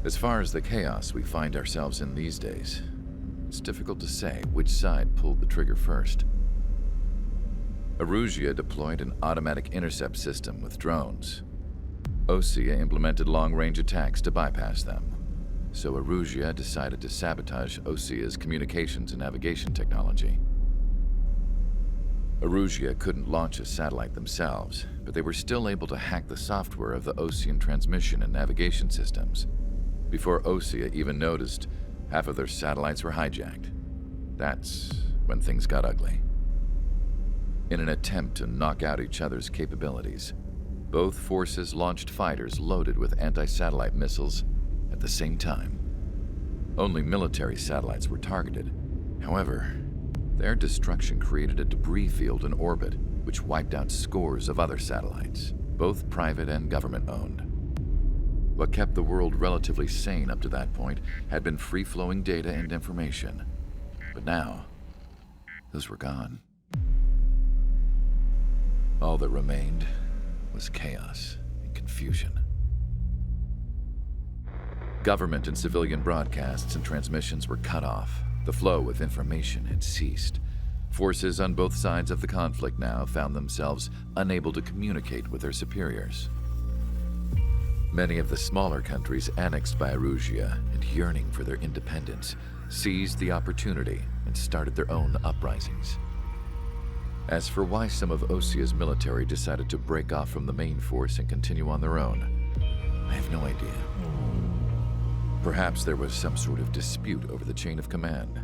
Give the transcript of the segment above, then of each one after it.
As far as the chaos we find ourselves in these days, it's difficult to say which side pulled the trigger first. Erusia deployed an automatic intercept system with drones. Osea implemented long-range attacks to bypass them. So Erusia decided to sabotage Osea's communications and navigation technology. Erusia couldn't launch a satellite themselves, but they were still able to hack the software of the Osean transmission and navigation systems. Before Osea even noticed, half of their satellites were hijacked. That's when things got ugly. In an attempt to knock out each other's capabilities, both forces launched fighters loaded with anti-satellite missiles at the same time. Only military satellites were targeted. However, their destruction created a debris field in orbit, which wiped out scores of other satellites, both private and government-owned. What kept the world relatively sane up to that point had been free-flowing data and information. But now, those were gone. All that remained was chaos and confusion. Government and civilian broadcasts and transmissions were cut off. The flow of information had ceased. Forces on both sides of the conflict now found themselves unable to communicate with their superiors. Many of the smaller countries annexed by Erusia and yearning for their independence seized the opportunity and started their own uprisings. As for why some of Osea's military decided to break off from the main force and continue on their own, I have no idea. Perhaps there was some sort of dispute over the chain of command.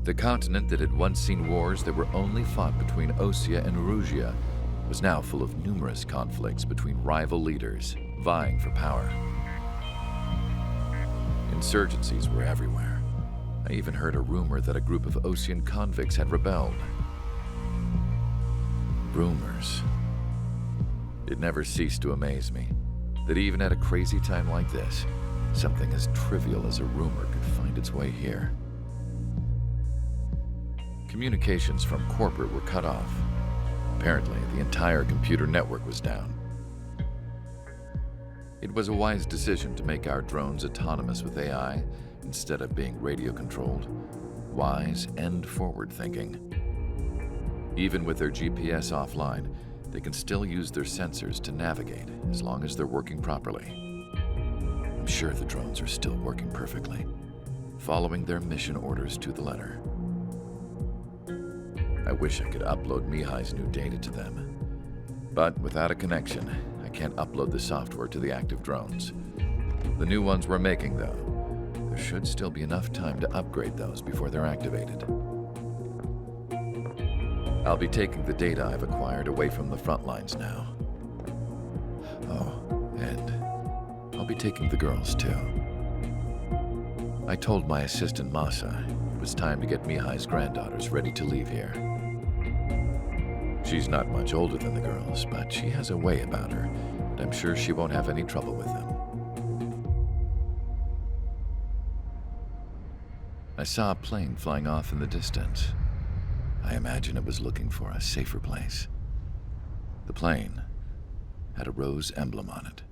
The continent that had once seen wars that were only fought between Osea and Erusia was now full of numerous conflicts between rival leaders vying for power. Insurgencies were everywhere. I even heard a rumor that a group of Osean convicts had rebelled. Rumors. It never ceased to amaze me that even at a crazy time like this, something as trivial as a rumor could find its way here. Communications from corporate were cut off. Apparently, the entire computer network was down. It was a wise decision to make our drones autonomous with AI instead of being radio-controlled. Wise and forward-thinking. Even with their GPS offline, they can still use their sensors to navigate as long as they're working properly. I'm sure the drones are still working perfectly, following their mission orders to the letter. I wish I could upload Mihai's new data to them. But without a connection, I can't upload the software to the active drones. The new ones we're making, though, there should still be enough time to upgrade those before they're activated. I'll be taking the data I've acquired away from the front lines now. Oh, and I'll be taking the girls too. I told my assistant Masa it was time to get Mihai's granddaughters ready to leave here. She's not much older than the girls, but she has a way about her, and I'm sure she won't have any trouble with them. I saw a plane flying off in the distance. I imagine it was looking for a safer place. The plane had a rose emblem on it.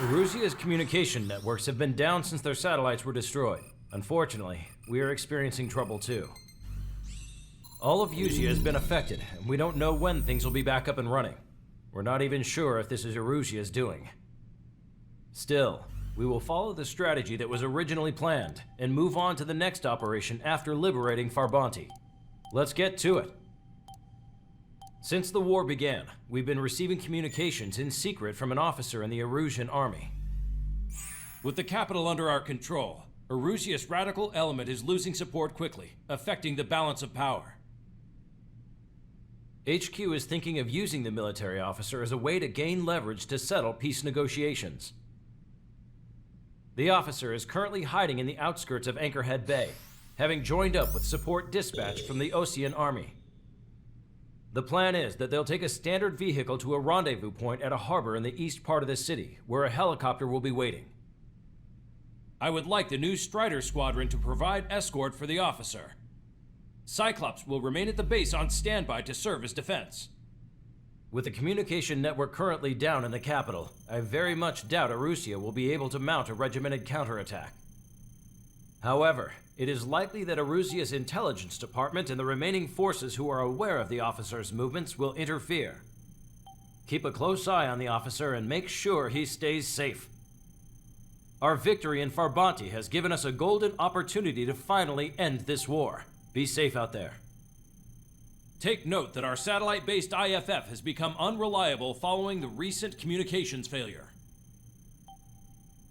Erusia's communication networks have been down since their satellites were destroyed. Unfortunately, we are experiencing trouble too. All of Usia has been affected, and we don't know when things will be back up and running. We're not even sure if this is Erusia's doing. Still, we will follow the strategy that was originally planned, and move on to the next operation after liberating Farbanti. Let's get to it. Since the war began, we've been receiving communications in secret from an officer in the Erusian army. With the capital under our control, Erusia's radical element is losing support quickly, affecting the balance of power. HQ is thinking of using the military officer as a way to gain leverage to settle peace negotiations. The officer is currently hiding in the outskirts of Anchorhead Bay, having joined up with support dispatched from the Osean army. The plan is that they'll take a standard vehicle to a rendezvous point at a harbor in the east part of the city, where a helicopter will be waiting. I would like the new Strider Squadron to provide escort for the officer. Cyclops will remain at the base on standby to serve as defense. With the communication network currently down in the capital, I very much doubt Erusia will be able to mount a regimented counterattack. However, it is likely that Erusia's intelligence department and the remaining forces who are aware of the officer's movements will interfere. Keep a close eye on the officer and make sure he stays safe. Our victory in Farbanti has given us a golden opportunity to finally end this war. Be safe out there. Take note that our satellite-based IFF has become unreliable following the recent communications failure.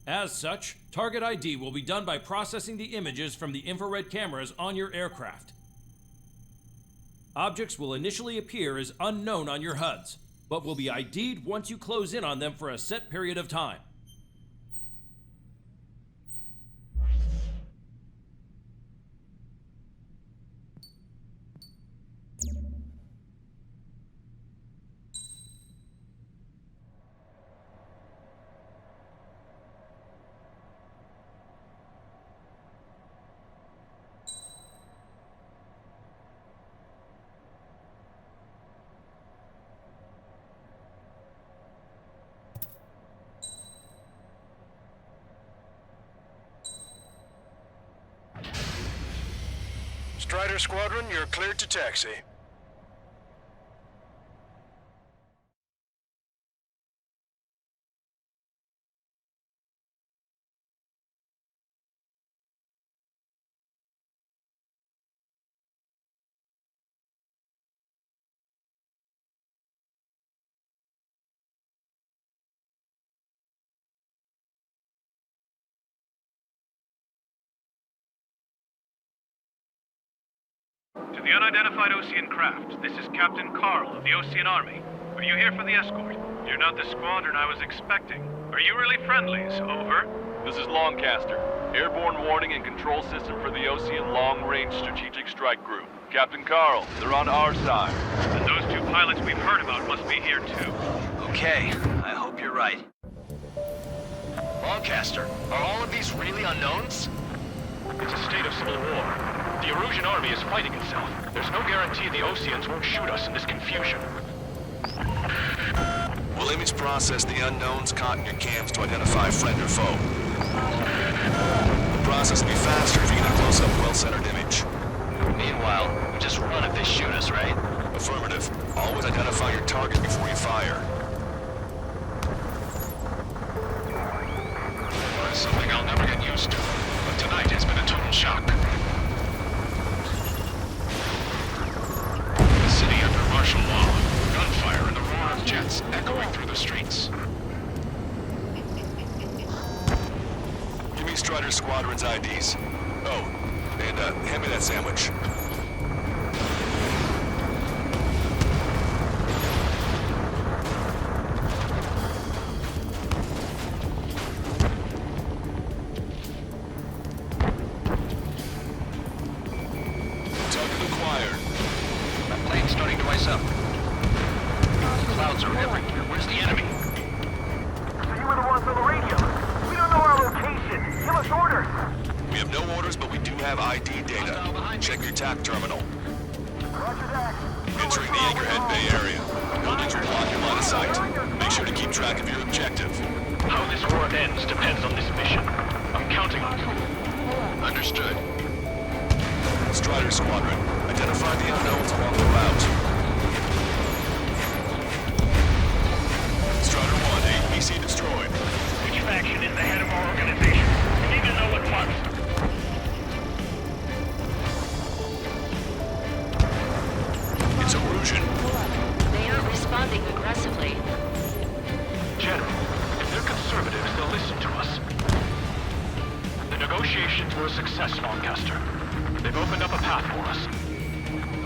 As such, target ID will be done by processing the images from the infrared cameras on your aircraft. Objects will initially appear as unknown on your HUDs, but will be ID'd once you close in on them for a set period of time. Strider Squadron, you're cleared to taxi. To the unidentified Osean craft, this is Captain Carl of the Osean Army. Are you here for the escort? You're not the squadron I was expecting. Are you really friendlies? Over. This is Longcaster. Airborne warning and control system for the Osean Long-Range Strategic Strike Group. Captain Carl, they're on our side. And those two pilots we've heard about must be here too. Okay, I hope you're right. Longcaster, are all of these really unknowns? It's a state of civil war. The Erusian army is fighting itself. There's no guarantee the Oseans won't shoot us in this confusion. We'll image process the unknowns caught in your cams to identify friend or foe. The process will be faster if you get a close-up, well-centered image. Meanwhile, we just run if they shoot us, right? Affirmative. Always identify your target before you fire. It's something I'll never get used to. But tonight it's been a total shock. The city under martial law. Gunfire and the roar of jets echoing through the streets. Give me Strider Squadron's IDs. Oh, and hand me that sandwich. Target acquired. That plane's starting to ice up. Clouds are everywhere. Where's the enemy? So you were the ones on the radio. We don't know our location. Give us orders. We have no orders, but we do have ID data. Check your TAC terminal. Roger that. Entering the Anchorhead Bay area. Buildings will block your line of sight. Make sure to keep track of your objective. How this war ends depends on this mission. I'm counting on you. Understood. Strider Squadron, identify the unknowns along the route. Strider 1, APC destroyed. Which faction is the head of our organization? We need to know at once. It's Erusian. They aren't responding aggressively. General, if they're conservatives, they'll listen to us. The negotiations were a success, Longcaster. They've opened up a path for us.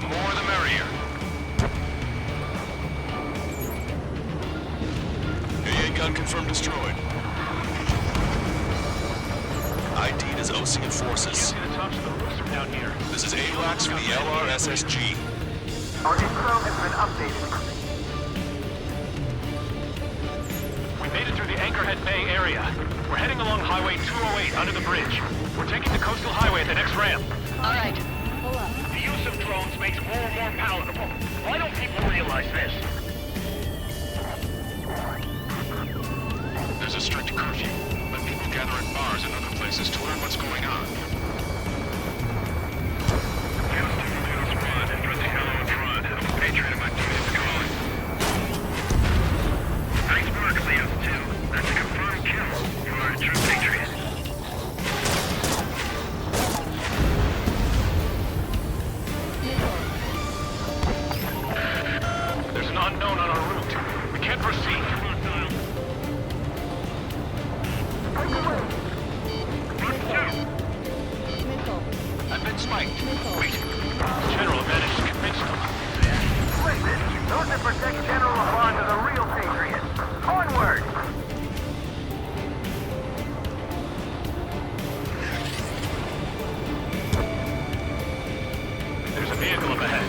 The more the merrier. AA gun confirmed destroyed. ID'd as Osean forces. See the tops of the roofs from down here. This is AWACS for the LRSSG. Our info has been updated. We made it through the Anchorhead Bay area. We're heading along Highway 208 under the bridge. We're taking the coastal highway at the next ramp. All right. Pull up. The use of drones makes war more palatable. Why don't people realize this? There's a strict curfew, but people gather at bars and other places to learn what's going on. Patriot of my team is calling. Nice work, Leo 2. That's a confirmed kill for our true Patriot. There's an unknown on our route. We can't proceed. I've been spiked. Wait. General managed to convince them. Listen, those that protect General LeBron are the real patriots. Onward! There's a vehicle up ahead.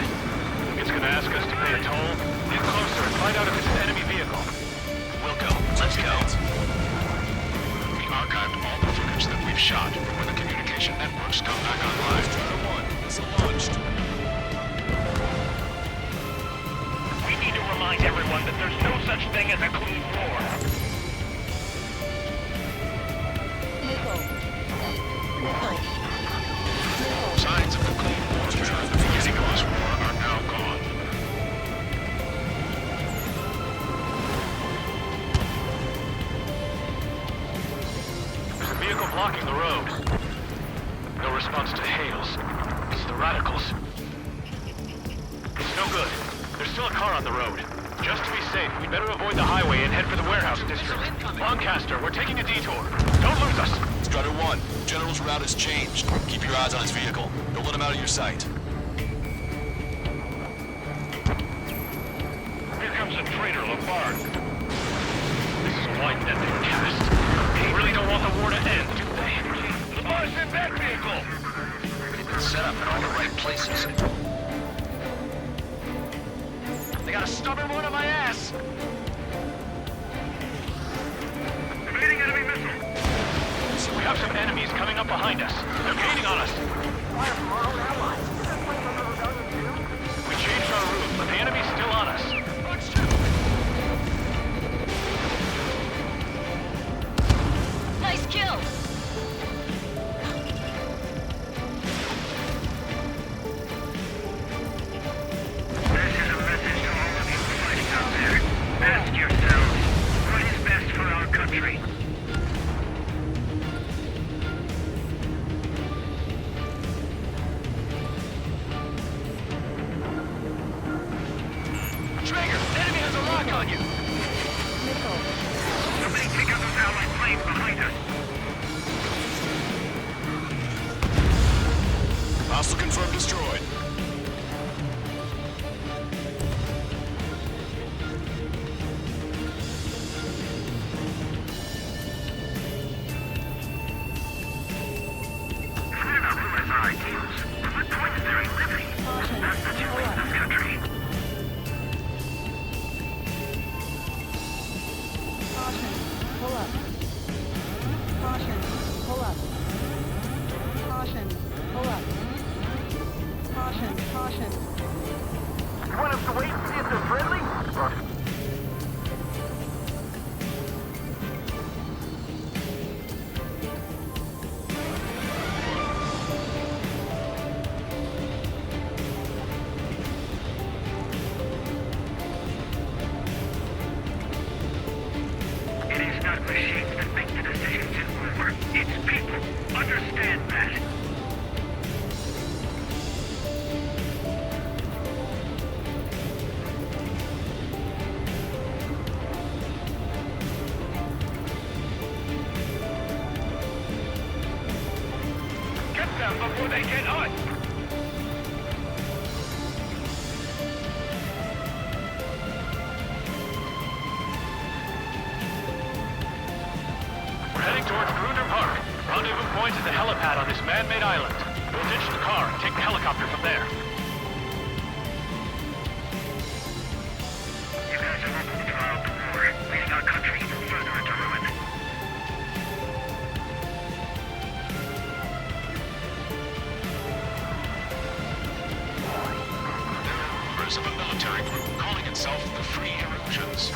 It's gonna ask us to pay a toll. Get closer and find out if it's an enemy vehicle. We'll go. Let's go. We archived all the footage that we've shot for when the communication networks come back online. Strider 1 is launched. We need to remind everyone that there's no such thing as a clean war. Signs of the clean war during the beginning of this war are now gone. There's a vehicle blocking the road. No response to hails. It's the radicals. It's no good. There's still a car on the road. Just to be safe, we'd better avoid the highway and head for the warehouse district. Lancaster, we're taking a detour. Don't lose us. Strider 1, General's route has changed. Keep your eyes on his vehicle. Don't let him out of your sight. Here comes a traitor, Lafargue. This is a wide net they've cast. They really don't want the war to end, do they? Lafargue's in that vehicle! It's set up in all the right places. They got a stubborn one on my ass. Evading enemy missile. We have some enemies coming up behind us. They're gaining on us. Fire from our own allies. Is this place under rebellion too? We changed our route, but the enemy's still on us. Nice kill. This is a message to all of you fighting out there. Ask yourselves, what is best for our country? Traeger, enemy has a lock on you. Somebody take out those allied planes behind us. Hostile confirmed destroyed. We're not ruin our ideals. But what point is there in living? That's the joy of this country. Caution, pull up. Caution, pull up. Caution, pull up. Caution, caution. You want us to wait and see if they're friendly? It is not machines that make the decisions in war. It's people. Understand that. Get them before they get us! We're heading towards Gruner Park. Rendezvous point is the helipad on this man-made island. We'll ditch the car and take the helicopter from there. You guys have opened the trial of the war, leading our country even further members of a military group calling itself the Free Erusians.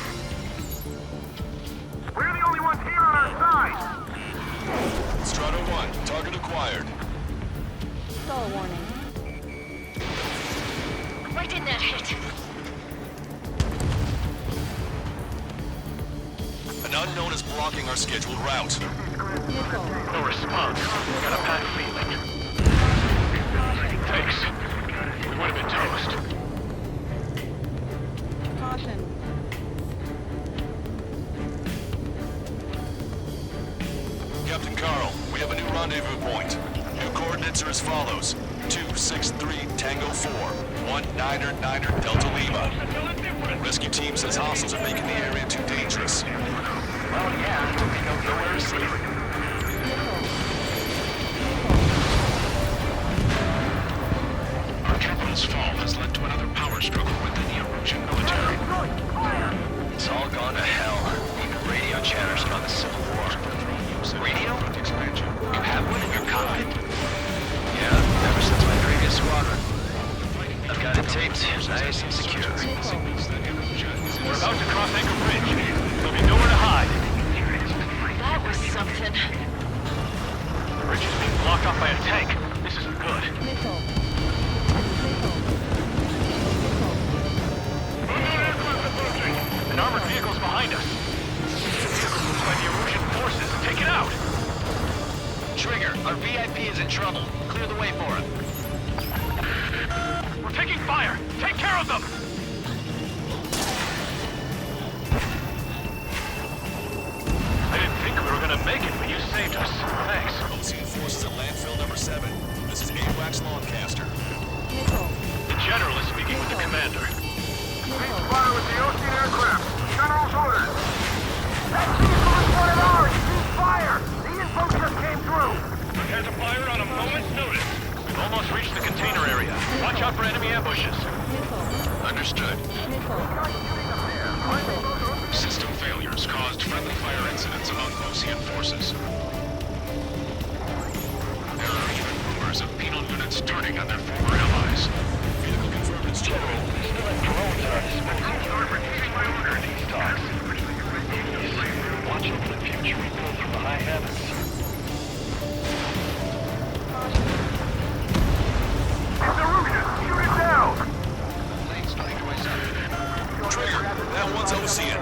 We're the only ones here on our side! Strata 1, target acquired. Stall warning. Right in that hit. An unknown is blocking our scheduled route. Missile. No response. Got a bad feeling. Thanks. We would have been toast. Caution. Captain Carl, we have a new rendezvous point. New coordinates are as follows. 263 Tango 4, 19 Delta Lima. Rescue team says hostiles are making the area too dangerous. Well, yeah, we don't know where to sleep. Our capital's fall has led to another power struggle within the Erusian military. It's all gone to hell. Even radio chatters about the Civil War. Radio? You have one in your cockpit? Yeah, ever since my previous squadron. I've got it taped, nice and secure. We're about to cross Anchor Bridge. There'll be nowhere to hide. That was something. The bridge is being blocked off by a tank. This isn't good. Missile. An armored vehicle's behind us. The vehicle moved by the Erusian forces. Take it out! Trigger, our VIP is in trouble. Clear the way for him. We're taking fire! Take care of them! I didn't think we were gonna make it, but you saved us. Thanks. Ocean forces at landfill number 7. This is AWACS Lancaster. Missile. The general is speaking with the commander. Spotted with the Ocean aircraft. General's orders. That vehicle is one of ours! Cease fire! The info just came through! Prepare to fire on a moment's notice. We've almost reached the container area. Watch out for enemy ambushes. Missile. Understood. Missile. System failures caused friendly fire incidents among Ocean forces. There are even rumors of penal units turning on their former allies. Vehicle confirmed as general. Still have drones at our disposal. You're receiving my order. These talks. Watch over the future we build from the high heavens. It's Erusian! Shoot it down! Trigger, that one's Ocean.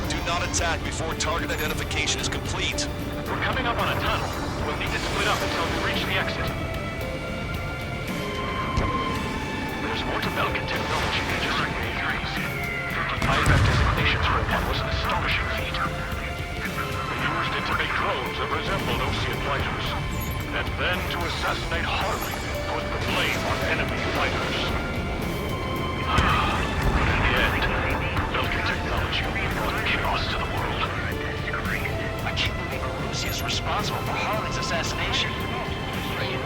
Do not attack before target identification is complete. We're coming up on a tunnel. We'll need to split up until we reach the exit. There's more to Belkin technology than just UAVs. IMF designations for one was an astonishing feat. They used it to make drones that resembled Ocean fighters. And then to assassinate Harley and put the blame on enemy fighters. But in the end, Belkin technology brought chaos to the world. I can't believe Erusia is responsible for Harley's assassination.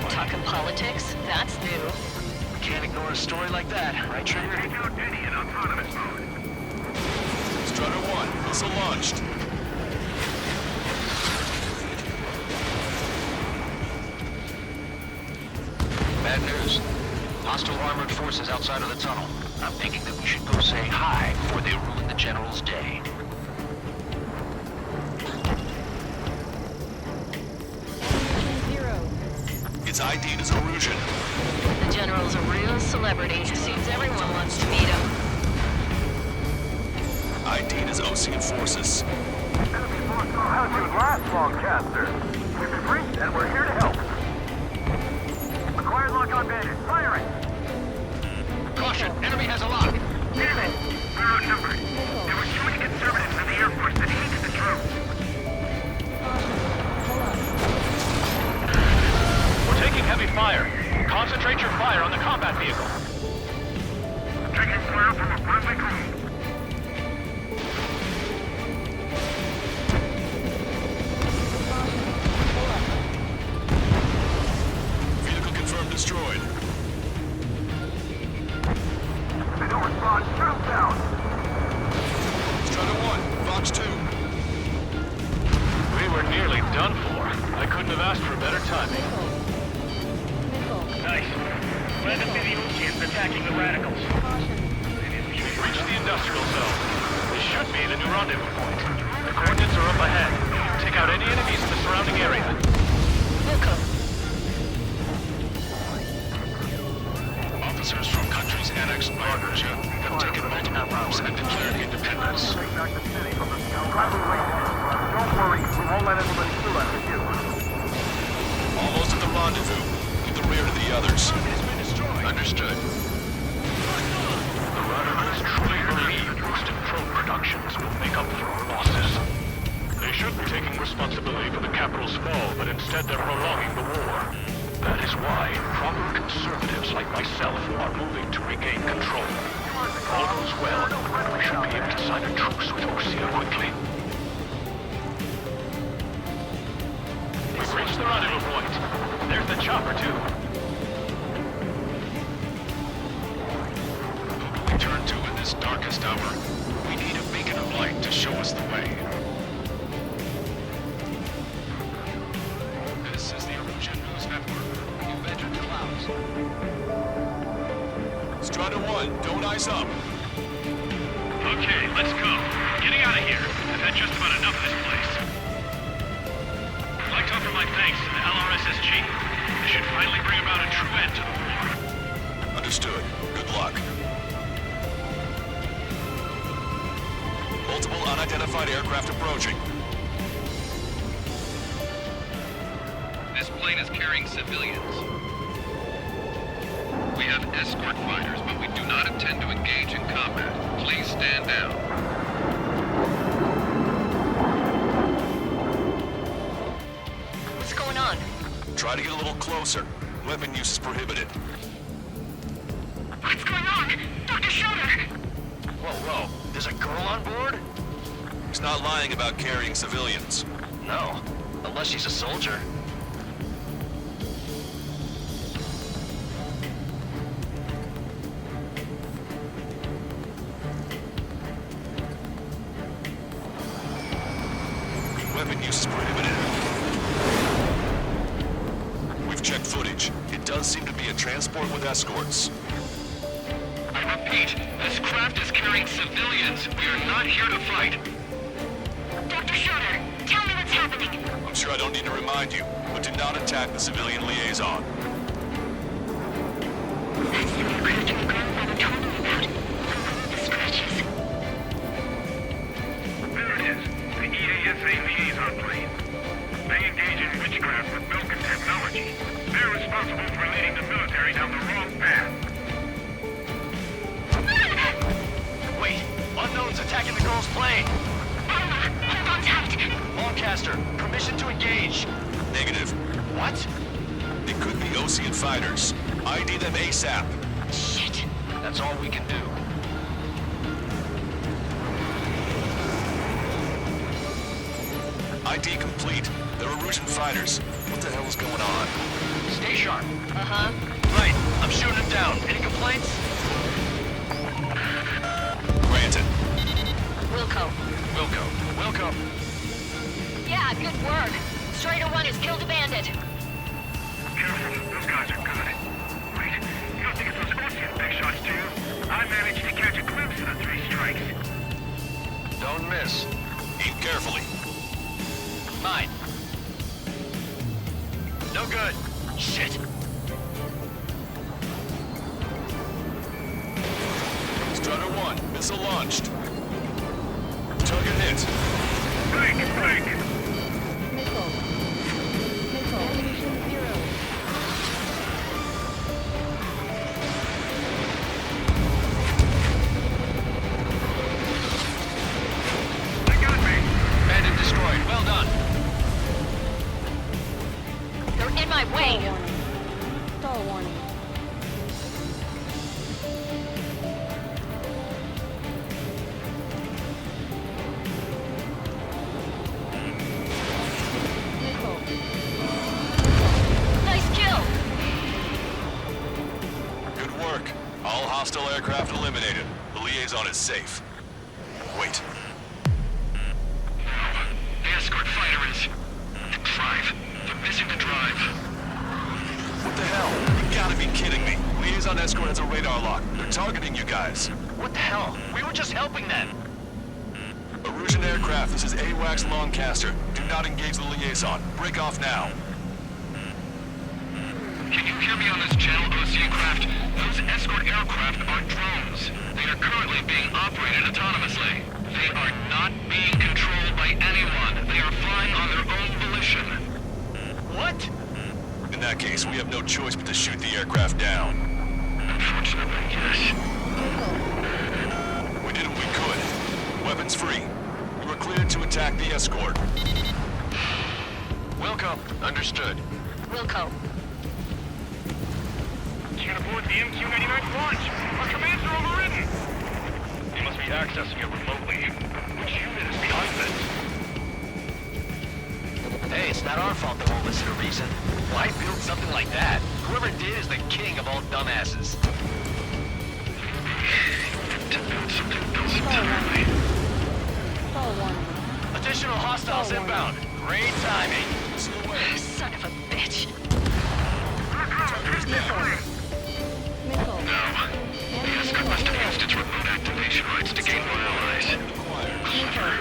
Talking politics? That's new. We can't ignore a story like that, right, Trigger? Take out Denny in autonomous mode. Strutter 1, missile launched. Bad news. Hostile armored forces outside of the tunnel. I'm thinking that we should go say hi before they ruin the General's day. Zero. It's ID'd as Erusian. The General's a real celebrity. Seems everyone wants to meet him. ID'd as Ocean forces. Enemy force know how to last, Longcaster. We've reached and we're here to help. Acquired lock on bandit. Firing! Caution! Enemy has a lock! Damn it! We're outnumbered. There were too many conservatives in the Air Force that hated the troops. We're taking heavy fire. Concentrate your fire on the combat vehicle. Taking fire from a friendly crew. Vehicle confirmed destroyed. They don't respond. Shoot them down. Strutter 1, Fox 2. We were nearly done for. I couldn't have asked for better timing. Missile. Nice. Glad to see the Oceans attack. attacking the radicals. We've reached the industrial zone. This should be the new rendezvous point. The coordinates are up ahead. Take out any enemies in the surrounding area. Wilco. Officers from countries annexed by Russia have taken multiple routes and declared independence. Take back the city from the scout. Don't worry, we won't let anybody through after you. Almost at the rendezvous. Keep the rear to the others. Understood. The radicals truly believe boosted probe productions will make up for our losses. They should be taking responsibility for the capital's fall, but instead they're prolonging the war. That is why proper conservatives like myself are moving to regain control. If all goes well, we should be able to sign a truce with Osea quickly. We've reached the rendezvous point. There's the chopper, too. Who do we turn to in this darkest hour? We need a beacon of light to show us the way. This is the Erosion News Network. You've entered the clouds. Strider 1, don't ice up. Okay, let's go. Getting out of here. I've had just about enough of this place. I'd like to offer my thanks to the LRSSG. This should finally bring about a true end to the war. Understood. Good luck. Multiple unidentified aircraft approaching. This plane is carrying civilians. We have escort fighters, but we do not intend to engage in combat. Please stand down. What's going on? Try to get a little closer. Weapon use is prohibited. What's going on? Dr. Schroeder! Whoa. There's a girl on board? He's not lying about carrying civilians. No. Unless she's a soldier. Weapon use is prohibited. We've checked footage. It does seem to be a transport with escorts. I repeat, this craft is carrying civilians. We are not here to fight. Dr. Schroeder, tell me what's happening. I'm sure I don't need to remind you, but do not attack the civilian liaison. That's the aircraft your grandmother told me about. The scratches. There it is. The EASA liaison plane. They engage in witchcraft with Belkin technology. They're responsible for leading the military down the wrong path. Wait, unknown's attacking the girl's plane. Hold on tight. Lancaster, permission to engage. Negative. What? It could be Osean fighters. ID them ASAP. Shit. That's all we can do. ID complete. They're Erusian fighters. What the hell is going on? Stay sharp. Uh-huh. Right, I'm shooting him down. Any complaints? Granted. Wilco. Yeah, good work. Strider 1 has killed a bandit. Careful, those guys are good. Wait, you don't think it's those Osean big shots, do you? I managed to catch a glimpse of the 3 strikes. Don't miss. Aim carefully. Mine. No good. Shit. Strider 1, missile launched. Target hit. Break! Missile. Ammunition 0. They got me! Bandit destroyed. Well done. They're in my way. Stall warning. Missile. Nice kill. Good work. All hostile aircraft eliminated. The liaison is safe. Wait. The escort fighter is... The drive. They're missing the drive. What the hell? You gotta be kidding me. Liaison escort has a radar lock. They're targeting you guys. What the hell? We were just helping them. Erusian aircraft, this is AWACS Lancaster. Do not engage the liaison. Break off now. Can you hear me on this channel, OC craft? Those escort aircraft are drones. They are currently being operated autonomously. They are not being controlled by anyone. They are flying on their own volition. What? In that case, we have no choice but to shoot the aircraft down. Unfortunately, yes. We did what we could. Weapons free. You are cleared to attack the escort. Wilco. Understood. Wilco. Can't aboard the MQ-99's launch. Our commands are overridden. They must be accessing it remotely. Which unit is behind this? Hey, it's not our fault they won't listen to reason. Why build something like that? Whoever did is the king of all dumbasses. Stall warning. Additional hostiles inbound. Great timing. Son of a bitch. Missile. The escort must have used its remote activation rights to gain more allies. Missile.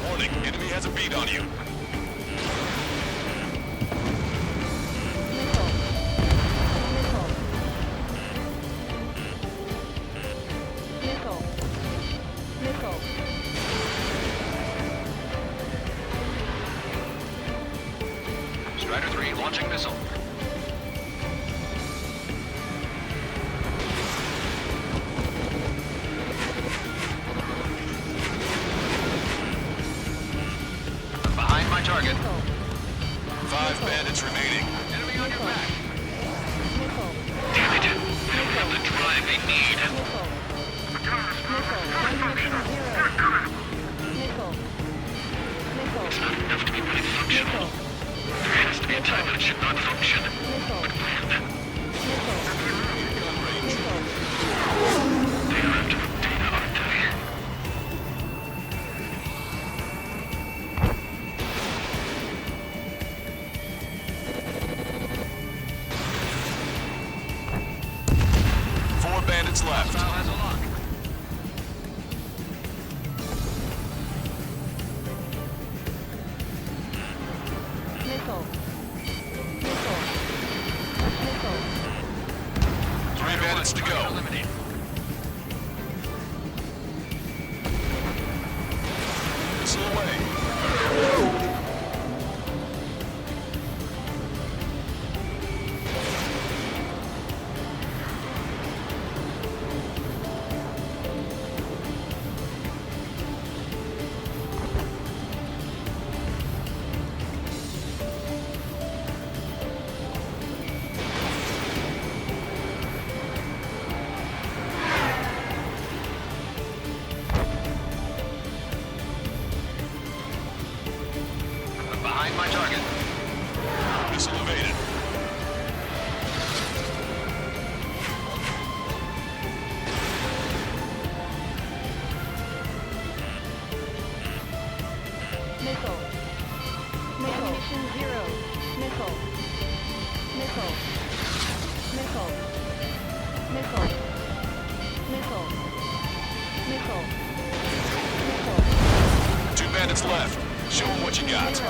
Warning, enemy has a beat on you. Strider 3 launching missile. Behind my target. 5 bandits remaining. Enemy on your back. Damn it. They don't have the drive they need. It's not enough to be fully functional. There has to be a time when it should not function. But when? They are after the data, aren't they? Four bandits left. Hostile has a lock. Three bandits to go. Eliminate. Missile away. Behind my target. Missile evaded. Ammunition 0. Missile. Two bandits left. Show them what you got.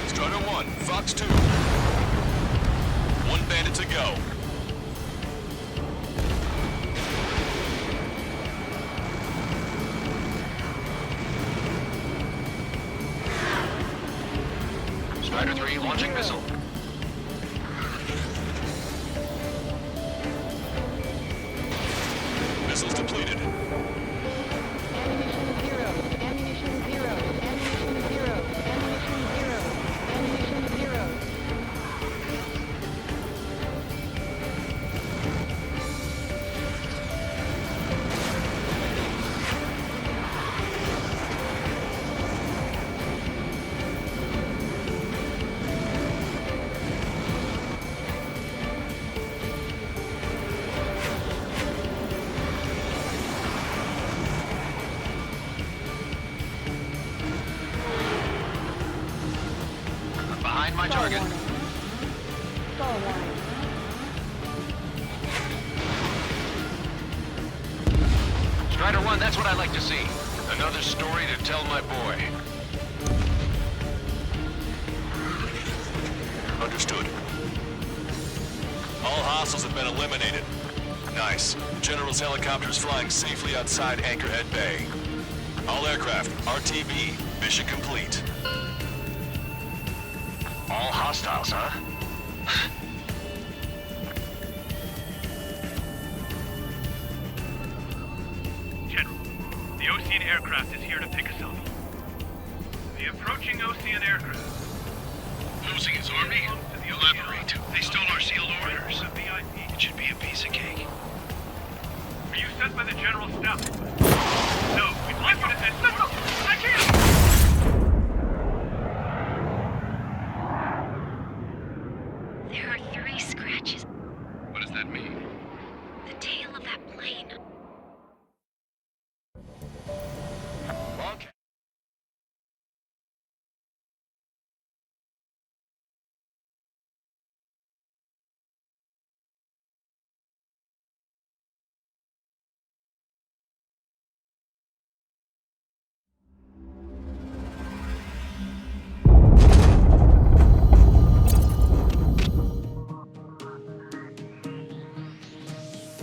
Strider 1, Fox 2. One bandit to go. Strider 3 launching missile. Missiles depleted. Ammunition 0. Ammunition 0. Ammunition 0. Ammunition 0. Ammunition 0. my target. Stall warning. Strider 1, that's what I like to see. Another story to tell my boy. Understood. All hostiles have been eliminated. Nice. General's helicopter is flying safely outside Anchorhead Bay. All aircraft, RTB, mission complete. All hostiles, huh? General, the Ocean aircraft is here to pick us up. The approaching Ocean aircraft. Losing his army? Elaborate. They stole our sealed orders. It should be a piece of cake. Are you sent by the General's staff? No, we'd like you to escort. I can't! There are 3 scratches. What does that mean? The tail of that plane. Okay.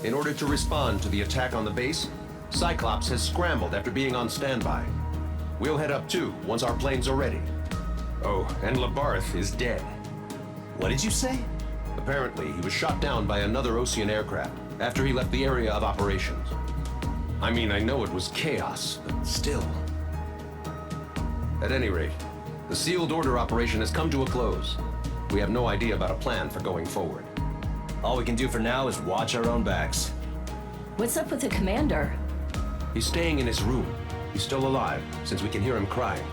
In order to respond to the attack on the base, Cyclops has scrambled after being on standby. We'll head up too, once our planes are ready. Oh, and Labarth is dead. What did you say? Apparently, he was shot down by another Ocean aircraft after he left the area of operations. I mean, I know it was chaos, but still. At any rate, the sealed order operation has come to a close. We have no idea about a plan for going forward. All we can do for now is watch our own backs. What's up with the commander? He's staying in his room. He's still alive, since we can hear him crying.